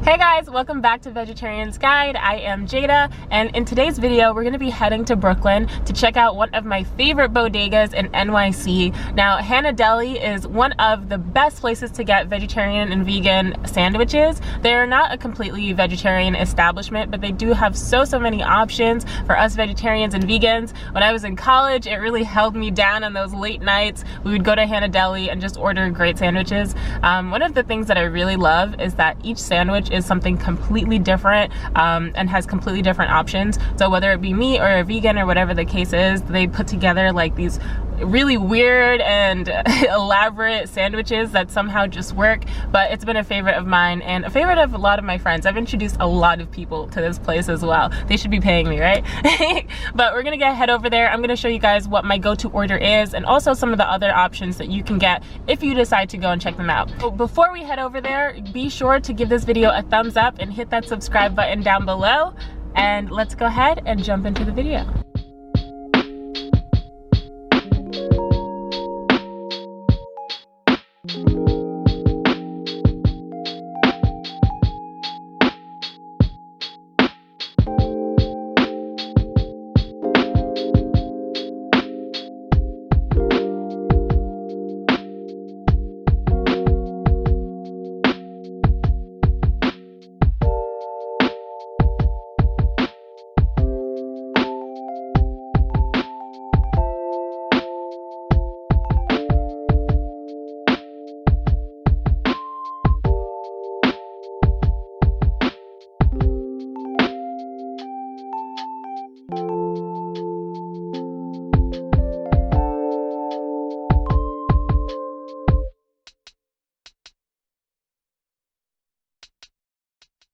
Hey guys, welcome back to Vegetarian's Guide. I am Jada, and in today's video we're going to be heading to Brooklyn to check out one of my favorite bodegas in NYC. Now, Hana Deli is one of the best places to get vegetarian and vegan sandwiches. They're not a completely vegetarian establishment, but they do have so many options for us vegetarians and vegans. When I was in college, it really held me down on those late nights. We would go to Hana Deli and just order great sandwiches. One of the things that I really love is that each sandwich is something completely different and has completely different options. So whether it be meat or a vegan or whatever the case is, they put together like these really weird and elaborate sandwiches that somehow just work. But it's been a favorite of mine and a favorite of a lot of my friends. I've introduced a lot of people to this place as well. They should be paying me, right? But we're gonna head over there. I'm gonna show you guys what my go-to order is and also some of the other options that you can get if you decide to go and check them out. But before we head over there, be sure to give this video a thumbs up and hit that subscribe button down below. And let's go ahead and jump into the video.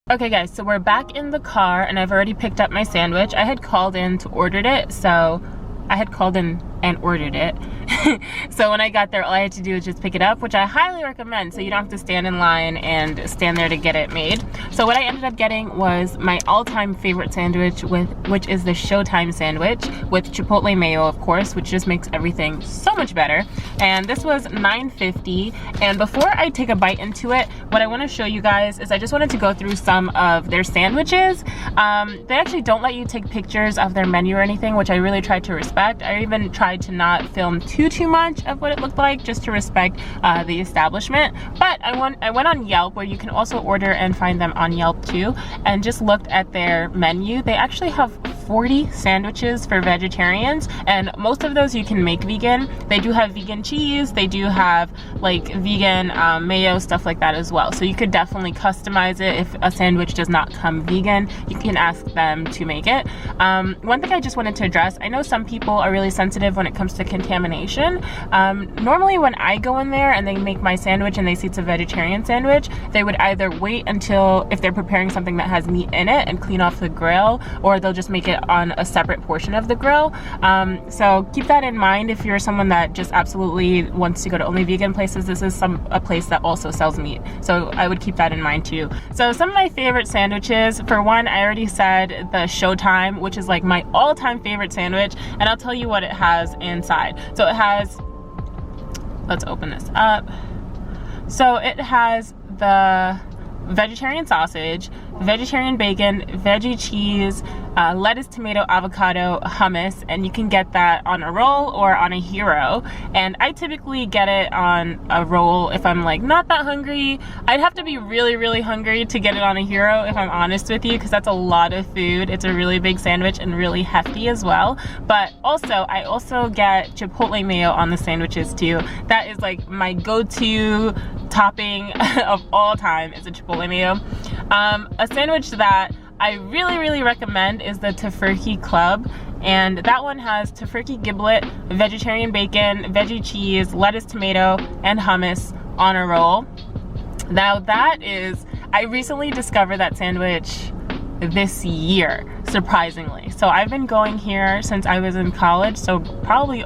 Okay guys, so we're back in the car and I've already picked up my sandwich. I had called in to order it, so I had called in and ordered it. So when I got there, all I had to do was just pick it up, which I highly recommend, so you don't have to stand in line and stand there to get it made. So what I ended up getting was my all-time favorite sandwich, which is the Showtime Sandwich with chipotle mayo, of course, which just makes everything so much better. And this was $9.50. And before I take a bite into it, what I want to show you guys is I just wanted to go through some of their sandwiches. They actually don't let you take pictures of their menu or anything, which I really tried to respect. I even tried to not film too much of what it looked like, just to respect the establishment. But I went on Yelp, where you can also order and find them on Yelp too, and just looked at their menu. They actually have 40 sandwiches for vegetarians, and most of those you can make vegan. They do have vegan cheese, they do have like vegan mayo, stuff like that as well. So you could definitely customize it. If a sandwich does not come vegan, you can ask them to make it. One thing I just wanted to address, I know some people are really sensitive when it comes to contamination. Normally when I go in there and they make my sandwich and they see it's a vegetarian sandwich, they would either wait until, if they're preparing something that has meat in it, and clean off the grill, or they'll just make it on a separate portion of the grill. So keep that in mind if you're someone that just absolutely wants to go to only vegan places. This is a place that also sells meat, so I would keep that in mind too. So some of my favorite sandwiches, for one, I already said the Showtime, which is like my all-time favorite sandwich, and I'll tell you what it has inside. So it has, let's open this up. So it has the vegetarian sausage, vegetarian bacon, veggie cheese, lettuce, tomato, avocado, hummus, and you can get that on a roll or on a hero. And I typically get it on a roll if I'm like not that hungry. I'd have to be really hungry to get it on a hero, if I'm honest with you, because that's a lot of food. It's a really big sandwich and really hefty as well. But also, I also get chipotle mayo on the sandwiches too. That is like my go-to topping of all time, is a chipotle mayo. A sandwich that I really recommend is the Tofurkey Club, and that one has Tofurkey giblet, vegetarian bacon, veggie cheese, lettuce, tomato, and hummus on a roll. Now that is, I recently discovered that sandwich this year, surprisingly. So I've been going here since I was in college, so probably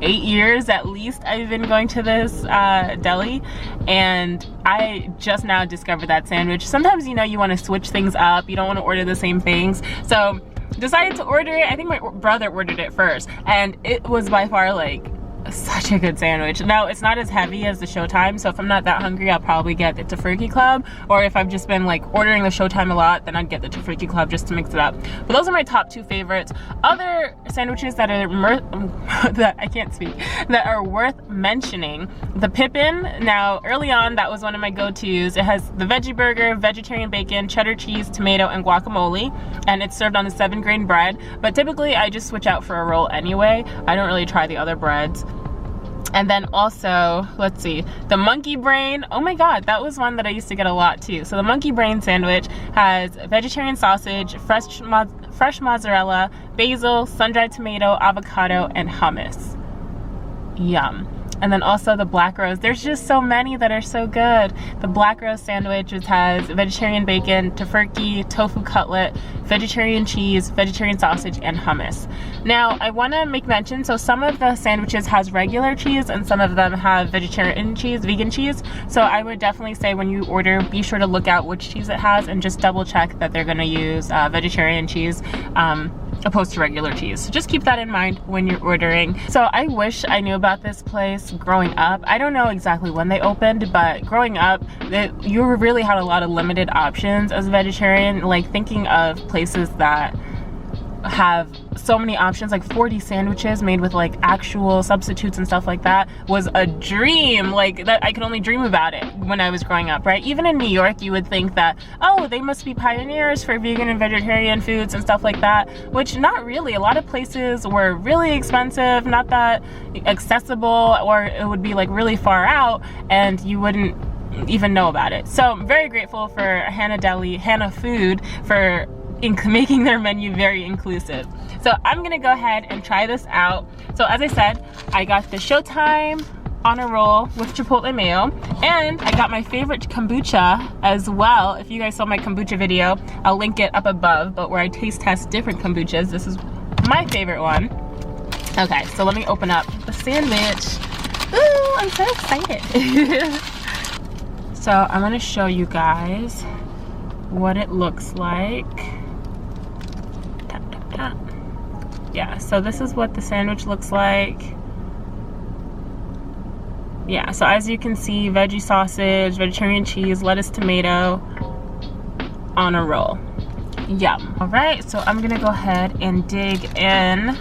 8 years at least I've been going to this deli, and I just now discovered that sandwich. Sometimes, you know, you want to switch things up, you don't want to order the same things, so decided to order it. I think my brother ordered it first, and it was by far like such a good sandwich. Now, it's not as heavy as the Showtime, so if I'm not that hungry, I'll probably get the Tofurkey Club, or if I've just been like ordering the Showtime a lot, then I'd get the Tofurkey Club just to mix it up. But those are my top 2 favorites. Other sandwiches that are that are worth mentioning, the Pippin. Now, early on, that was one of my go-tos. It has the veggie burger, vegetarian bacon, cheddar cheese, tomato, and guacamole, and it's served on a 7-grain bread. But typically, I just switch out for a roll anyway. I don't really try the other breads. And then also, let's see, the monkey brain. Oh my god, that was one that I used to get a lot too. So the monkey brain sandwich has vegetarian sausage, fresh mozzarella, basil, sun-dried tomato, avocado, and hummus. Yum. And then also the black rose. There's just so many that are so good. The black rose sandwich, which has vegetarian bacon, tofurkey, tofu cutlet, vegetarian cheese, vegetarian sausage, and hummus. Now, I want to make mention, so some of the sandwiches has regular cheese and some of them have vegetarian cheese, vegan cheese. So I would definitely say when you order, be sure to look out which cheese it has and just double check that they're going to use vegetarian cheese opposed to regular cheese. So just keep that in mind when you're ordering. So I wish I knew about this place growing up. I don't know exactly when they opened, but growing up, you really had a lot of limited options as a vegetarian. Like thinking of places that have so many options, like 40 sandwiches made with like actual substitutes and stuff like that, was a dream. Like that, I could only dream about it when I was growing up, right? Even in New York, you would think that, oh, they must be pioneers for vegan and vegetarian foods and stuff like that, which not really. A lot of places were really expensive, not that accessible, or it would be like really far out and you wouldn't even know about it. So I'm very grateful for Hana Food for making their menu very inclusive. So I'm gonna go ahead and try this out. So as I said, I got the Showtime on a roll with chipotle mayo, and I got my favorite kombucha as well. If you guys saw my kombucha video, I'll link it up above, but where I taste test different kombuchas, this is my favorite one. Okay, so let me open up the sandwich. Ooh, I'm so excited. So I'm gonna show you guys what it looks like. Yeah, so this is what the sandwich looks like. Yeah, so as you can see, veggie sausage, vegetarian cheese, lettuce, tomato on a roll. Yum. All right, so I'm gonna go ahead and dig in.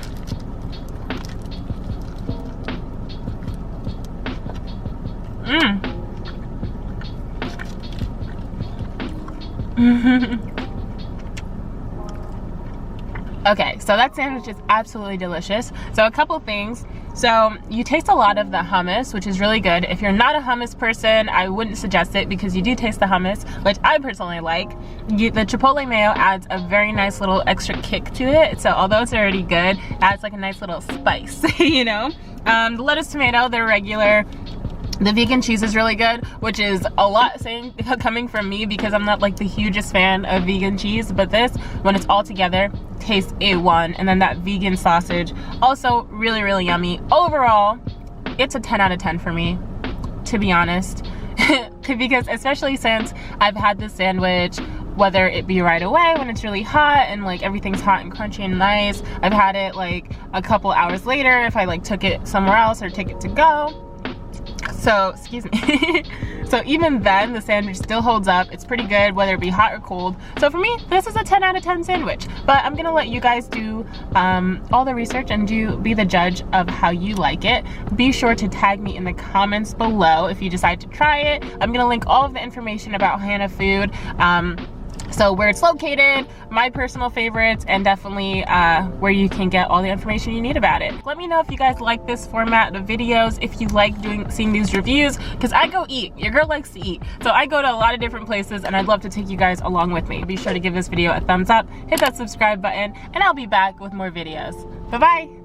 Okay, so that sandwich is absolutely delicious. So a couple things. So you taste a lot of the hummus, which is really good. If you're not a hummus person, I wouldn't suggest it because you do taste the hummus, which I personally like. The chipotle mayo adds a very nice little extra kick to it. So although it's already good, it adds like a nice little spice, you know? The lettuce, tomato, they're regular. The vegan cheese is really good, which is a lot saying coming from me because I'm not like the hugest fan of vegan cheese, but this, when it's all together, tastes A1. And then that vegan sausage, also really, really yummy. Overall, it's a 10 out of 10 for me, to be honest. Because especially since I've had this sandwich, whether it be right away when it's really hot and like everything's hot and crunchy and nice. I've had it like a couple hours later if I like took it somewhere else or take it to go. So, excuse me. So even then, the sandwich still holds up. It's pretty good, whether it be hot or cold. So for me, this is a 10 out of 10 sandwich. But I'm gonna let you guys do all the research and be the judge of how you like it. Be sure to tag me in the comments below if you decide to try it. I'm gonna link all of the information about Hana Food. So where it's located, my personal favorites, and definitely where you can get all the information you need about it. Let me know if you guys like this format of videos, if you like seeing these reviews, because I go eat. Your girl likes to eat. So I go to a lot of different places and I'd love to take you guys along with me. Be sure to give this video a thumbs up, hit that subscribe button, and I'll be back with more videos. Bye-bye.